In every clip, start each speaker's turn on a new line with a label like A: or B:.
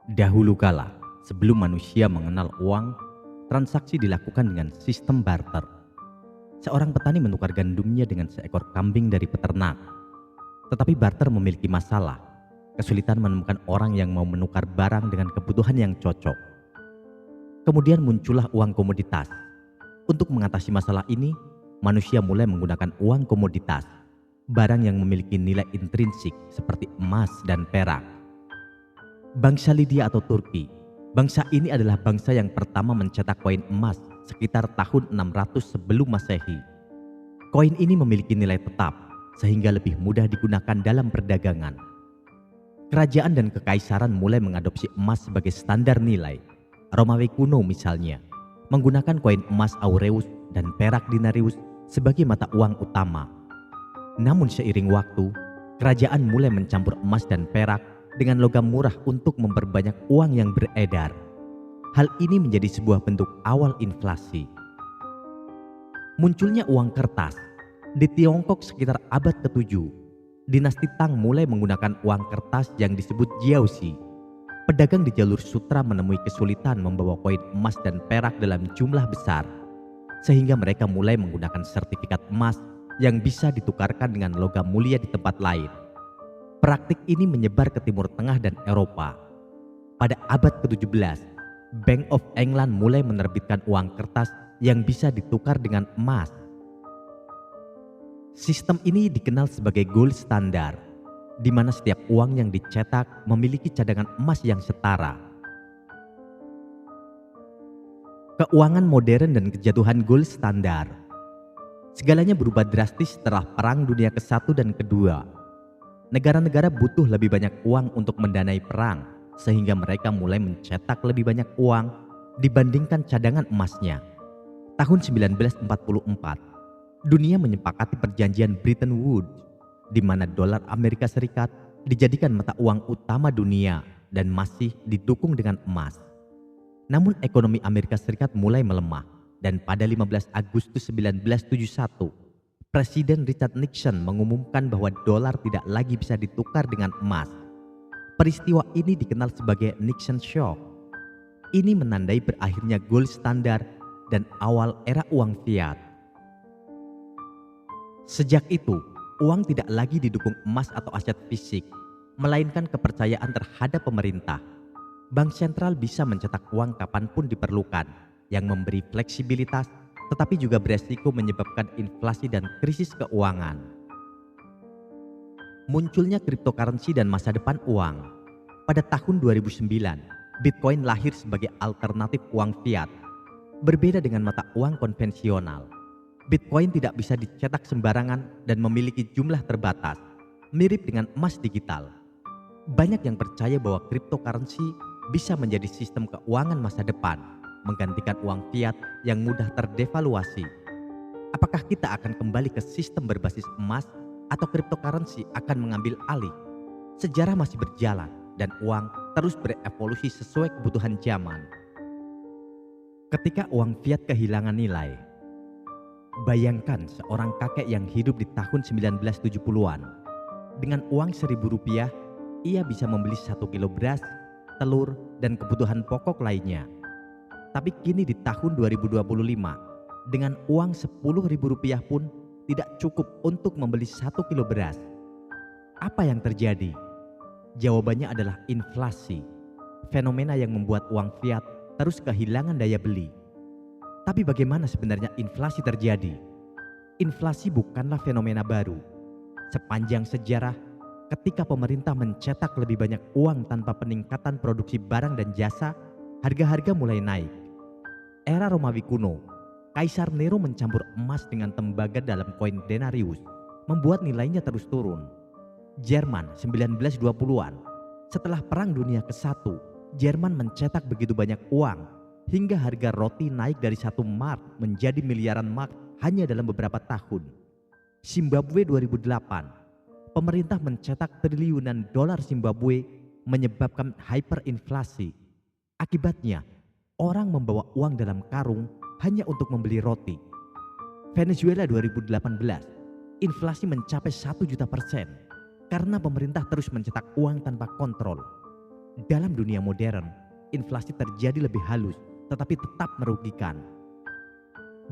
A: Dahulu kala, sebelum manusia mengenal uang, transaksi dilakukan dengan sistem barter. Seorang petani menukar gandumnya dengan seekor kambing dari peternak. Tetapi barter memiliki masalah, kesulitan menemukan orang yang mau menukar barang dengan kebutuhan yang cocok. Kemudian muncullah uang komoditas. Untuk mengatasi masalah ini, manusia mulai menggunakan uang komoditas, barang yang memiliki nilai intrinsik seperti emas dan perak. Bangsa Lydia atau Turki. Bangsa ini adalah bangsa yang pertama mencetak koin emas sekitar tahun 600 sebelum Masehi. Koin ini memiliki nilai tetap sehingga lebih mudah digunakan dalam perdagangan. Kerajaan dan kekaisaran mulai mengadopsi emas sebagai standar nilai. Romawi kuno misalnya menggunakan koin emas aureus dan perak denarius sebagai mata uang utama. Namun seiring waktu, kerajaan mulai mencampur emas dan perak dengan logam murah untuk memperbanyak uang yang beredar. Hal ini menjadi sebuah bentuk awal inflasi. Munculnya uang kertas. Di Tiongkok sekitar abad ke-7, dinasti Tang mulai menggunakan uang kertas yang disebut jiaoxi. Pedagang di jalur sutra menemui kesulitan membawa koin emas dan perak dalam jumlah besar, sehingga mereka mulai menggunakan sertifikat emas yang bisa ditukarkan dengan logam mulia di tempat lain. Praktik ini menyebar ke Timur Tengah dan Eropa. Pada abad ke-17, Bank of England mulai menerbitkan uang kertas yang bisa ditukar dengan emas. Sistem ini dikenal sebagai gold standard, di mana setiap uang yang dicetak memiliki cadangan emas yang setara. Keuangan modern dan kejatuhan gold standard. Segalanya berubah drastis setelah Perang Dunia ke-1 dan ke-2. Negara-negara butuh lebih banyak uang untuk mendanai perang, sehingga mereka mulai mencetak lebih banyak uang dibandingkan cadangan emasnya. Tahun 1944, dunia menyepakati perjanjian Bretton Woods, di mana dolar Amerika Serikat dijadikan mata uang utama dunia dan masih didukung dengan emas. Namun ekonomi Amerika Serikat mulai melemah, dan pada 15 Agustus 1971, Presiden Richard Nixon mengumumkan bahwa dolar tidak lagi bisa ditukar dengan emas. Peristiwa ini dikenal sebagai Nixon Shock. Ini menandai berakhirnya gold standard dan awal era uang fiat. Sejak itu, uang tidak lagi didukung emas atau aset fisik, melainkan kepercayaan terhadap pemerintah. Bank sentral bisa mencetak uang kapanpun diperlukan, yang memberi fleksibilitas, tetapi juga beresiko menyebabkan inflasi dan krisis keuangan. Munculnya cryptocurrency dan masa depan uang. Pada tahun 2009, Bitcoin lahir sebagai alternatif uang fiat. Berbeda dengan mata uang konvensional, Bitcoin tidak bisa dicetak sembarangan dan memiliki jumlah terbatas, mirip dengan emas digital. Banyak yang percaya bahwa cryptocurrency bisa menjadi sistem keuangan masa depan, menggantikan uang fiat yang mudah terdevaluasi. Apakah kita akan kembali ke sistem berbasis emas atau cryptocurrency akan mengambil alih? Sejarah masih berjalan dan uang terus berevolusi sesuai kebutuhan zaman. Ketika uang fiat kehilangan nilai, bayangkan seorang kakek yang hidup di tahun 1970-an. Dengan uang Rp1.000, ia bisa membeli 1 kilo beras, telur, dan kebutuhan pokok lainnya. Tapi kini di tahun 2025, dengan uang Rp10.000 pun tidak cukup untuk membeli 1 kilo beras. Apa yang terjadi? Jawabannya adalah inflasi, fenomena yang membuat uang fiat terus kehilangan daya beli. Tapi bagaimana sebenarnya inflasi terjadi? Inflasi bukanlah fenomena baru. Sepanjang sejarah, ketika pemerintah mencetak lebih banyak uang tanpa peningkatan produksi barang dan jasa, harga-harga mulai naik. Era Romawi kuno, Kaisar Nero mencampur emas dengan tembaga dalam koin denarius, membuat nilainya terus turun. Jerman 1920-an, setelah Perang Dunia ke-1, Jerman mencetak begitu banyak uang hingga harga roti naik dari 1 mark menjadi miliaran mark hanya dalam beberapa tahun. Zimbabwe 2008, pemerintah mencetak triliunan dolar Zimbabwe menyebabkan hyperinflasi. Akibatnya, orang membawa uang dalam karung hanya untuk membeli roti. Venezuela 2018, inflasi mencapai 1 juta % karena pemerintah terus mencetak uang tanpa kontrol. Dalam dunia modern, inflasi terjadi lebih halus tetapi tetap merugikan.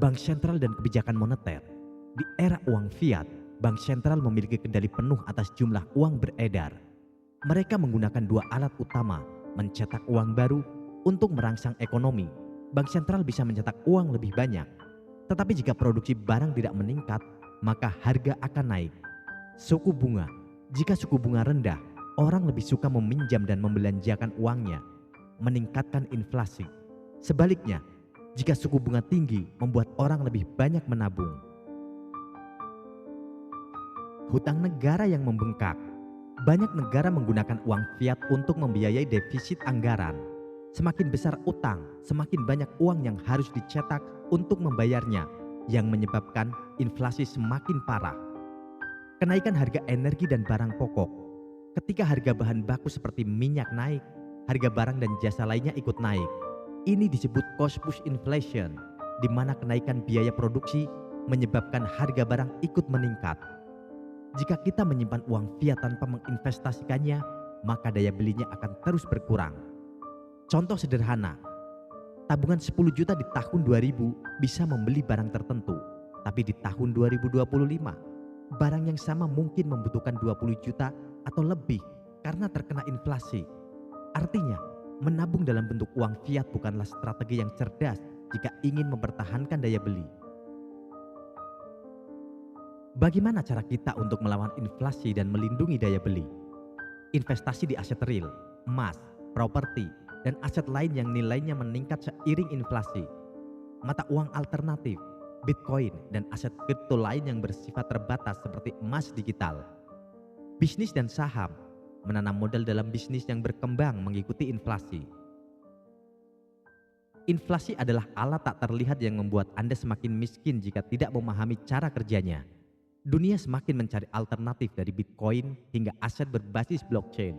A: Bank sentral dan kebijakan moneter. Di era uang fiat, bank sentral memiliki kendali penuh atas jumlah uang beredar. Mereka menggunakan dua alat utama, mencetak uang baru untuk merangsang ekonomi. Bank sentral bisa mencetak uang lebih banyak. Tetapi jika produksi barang tidak meningkat, maka harga akan naik. Suku bunga. Jika suku bunga rendah, orang lebih suka meminjam dan membelanjakan uangnya, meningkatkan inflasi. Sebaliknya, jika suku bunga tinggi, membuat orang lebih banyak menabung. Hutang negara yang membengkak. Banyak negara menggunakan uang fiat untuk membiayai defisit anggaran. Semakin besar utang, semakin banyak uang yang harus dicetak untuk membayarnya, yang menyebabkan inflasi semakin parah. Kenaikan harga energi dan barang pokok. Ketika harga bahan baku seperti minyak naik, harga barang dan jasa lainnya ikut naik. Ini disebut cost push inflation, di mana kenaikan biaya produksi menyebabkan harga barang ikut meningkat. Jika kita menyimpan uang fiat tanpa menginvestasikannya, maka daya belinya akan terus berkurang. Contoh sederhana, tabungan 10 juta di tahun 2000 bisa membeli barang tertentu, tapi di tahun 2025, barang yang sama mungkin membutuhkan 20 juta atau lebih karena terkena inflasi. Artinya, menabung dalam bentuk uang fiat bukanlah strategi yang cerdas jika ingin mempertahankan daya beli. Bagaimana cara kita untuk melawan inflasi dan melindungi daya beli? Investasi di aset real, emas, properti, dan aset lain yang nilainya meningkat seiring inflasi. Mata uang alternatif, Bitcoin, dan aset kripto lain yang bersifat terbatas seperti emas digital. Bisnis dan saham, menanam modal dalam bisnis yang berkembang mengikuti inflasi. Inflasi adalah alat tak terlihat yang membuat Anda semakin miskin jika tidak memahami cara kerjanya. Dunia semakin mencari alternatif dari Bitcoin hingga aset berbasis blockchain.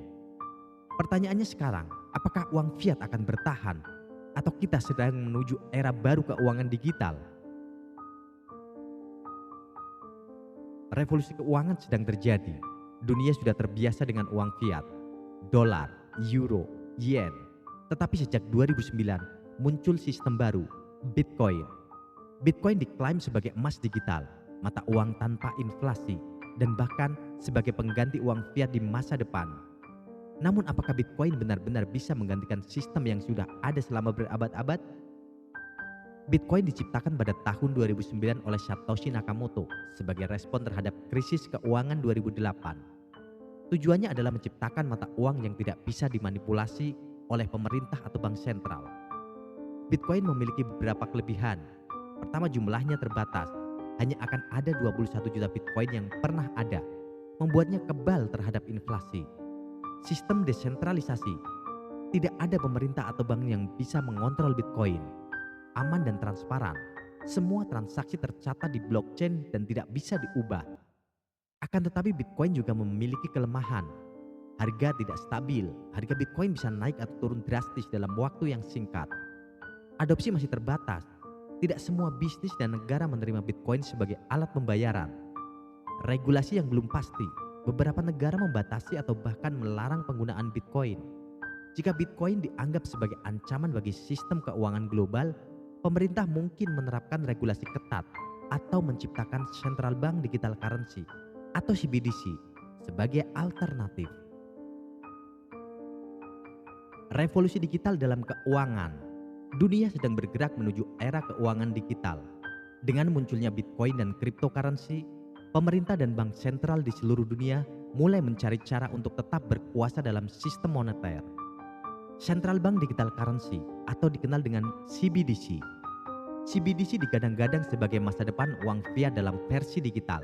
A: Pertanyaannya sekarang, apakah uang fiat akan bertahan? Atau kita sedang menuju era baru keuangan digital? Revolusi keuangan sedang terjadi. Dunia sudah terbiasa dengan uang fiat, dolar, euro, yen. Tetapi sejak 2009 muncul sistem baru, Bitcoin. Bitcoin diklaim sebagai emas digital, mata uang tanpa inflasi, dan bahkan sebagai pengganti uang fiat di masa depan. Namun apakah Bitcoin benar-benar bisa menggantikan sistem yang sudah ada selama berabad-abad? Bitcoin diciptakan pada tahun 2009 oleh Satoshi Nakamoto sebagai respon terhadap krisis keuangan 2008. Tujuannya adalah menciptakan mata uang yang tidak bisa dimanipulasi oleh pemerintah atau bank sentral. Bitcoin memiliki beberapa kelebihan. Pertama, jumlahnya terbatas. Hanya akan ada 21 juta Bitcoin yang pernah ada, membuatnya kebal terhadap inflasi. Sistem desentralisasi. Tidak ada pemerintah atau bank yang bisa mengontrol Bitcoin. Aman dan transparan. Semua transaksi tercatat di blockchain dan tidak bisa diubah. Akan tetapi Bitcoin juga memiliki kelemahan. Harga tidak stabil. Harga Bitcoin bisa naik atau turun drastis dalam waktu yang singkat. Adopsi masih terbatas. Tidak semua bisnis dan negara menerima Bitcoin sebagai alat pembayaran. Regulasi yang belum pasti. Beberapa negara membatasi atau bahkan melarang penggunaan Bitcoin. Jika Bitcoin dianggap sebagai ancaman bagi sistem keuangan global, pemerintah mungkin menerapkan regulasi ketat atau menciptakan Central Bank Digital Currency atau CBDC sebagai alternatif. Revolusi digital dalam keuangan. Dunia sedang bergerak menuju era keuangan digital. Dengan munculnya Bitcoin dan cryptocurrency, pemerintah dan bank sentral di seluruh dunia mulai mencari cara untuk tetap berkuasa dalam sistem moneter. Central Bank Digital Currency atau dikenal dengan CBDC. CBDC digadang-gadang sebagai masa depan uang fiat dalam versi digital.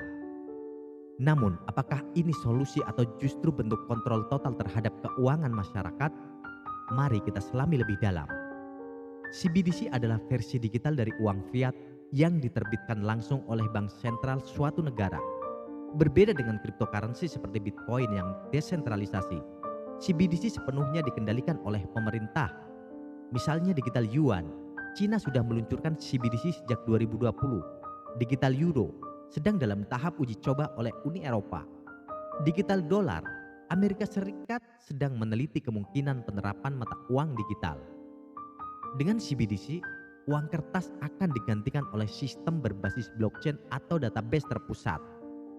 A: Namun, apakah ini solusi atau justru bentuk kontrol total terhadap keuangan masyarakat? Mari kita selami lebih dalam. CBDC adalah versi digital dari uang fiat yang diterbitkan langsung oleh bank sentral suatu negara. Berbeda dengan cryptocurrency seperti Bitcoin yang desentralisasi, CBDC sepenuhnya dikendalikan oleh pemerintah. Misalnya digital yuan, Cina sudah meluncurkan CBDC sejak 2020. Digital euro sedang dalam tahap uji coba oleh Uni Eropa. Digital dolar Amerika Serikat sedang meneliti kemungkinan penerapan mata uang digital. Dengan CBDC, uang kertas akan digantikan oleh sistem berbasis blockchain atau database terpusat,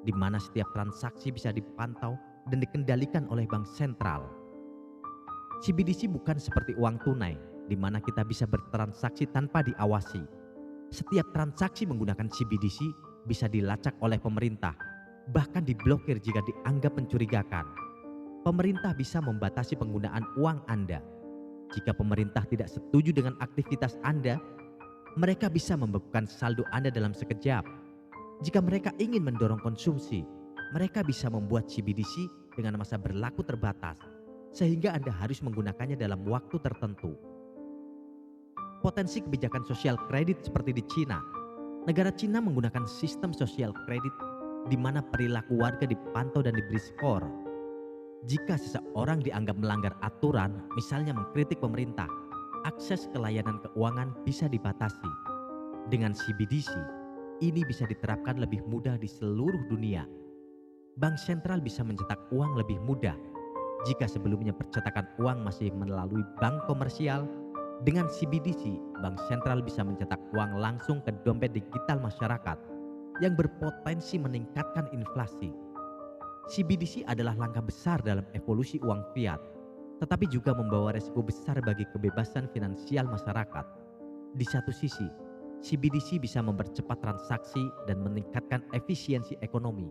A: di mana setiap transaksi bisa dipantau dan dikendalikan oleh bank sentral. CBDC bukan seperti uang tunai, di mana kita bisa bertransaksi tanpa diawasi. Setiap transaksi menggunakan CBDC bisa dilacak oleh pemerintah, bahkan diblokir jika dianggap mencurigakan. Pemerintah bisa membatasi penggunaan uang Anda. Jika pemerintah tidak setuju dengan aktivitas Anda, mereka bisa membekukan saldo Anda dalam sekejap. Jika mereka ingin mendorong konsumsi, mereka bisa membuat CBDC dengan masa berlaku terbatas, sehingga Anda harus menggunakannya dalam waktu tertentu. Potensi kebijakan sosial kredit seperti di Cina. Negara Cina menggunakan sistem sosial kredit di mana perilaku warga dipantau dan diberi skor. Jika seseorang dianggap melanggar aturan, misalnya mengkritik pemerintah, akses ke layanan keuangan bisa dibatasi. Dengan CBDC, ini bisa diterapkan lebih mudah di seluruh dunia. Bank sentral bisa mencetak uang lebih mudah. Jika sebelumnya percetakan uang masih melalui bank komersial, dengan CBDC, bank sentral bisa mencetak uang langsung ke dompet digital masyarakat yang berpotensi meningkatkan inflasi. CBDC adalah langkah besar dalam evolusi uang fiat, tetapi juga membawa resiko besar bagi kebebasan finansial masyarakat. Di satu sisi, CBDC bisa mempercepat transaksi dan meningkatkan efisiensi ekonomi.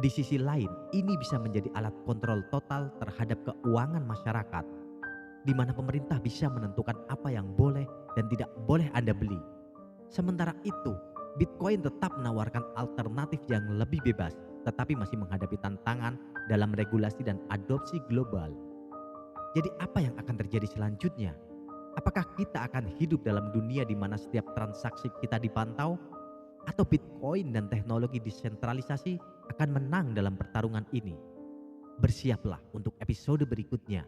A: Di sisi lain, ini bisa menjadi alat kontrol total terhadap keuangan masyarakat, di mana pemerintah bisa menentukan apa yang boleh dan tidak boleh Anda beli. Sementara itu, Bitcoin tetap menawarkan alternatif yang lebih bebas, tetapi masih menghadapi tantangan dalam regulasi dan adopsi global. Jadi apa yang akan terjadi selanjutnya? Apakah kita akan hidup dalam dunia di mana setiap transaksi kita dipantau? Atau Bitcoin dan teknologi desentralisasi akan menang dalam pertarungan ini? Bersiaplah untuk episode berikutnya.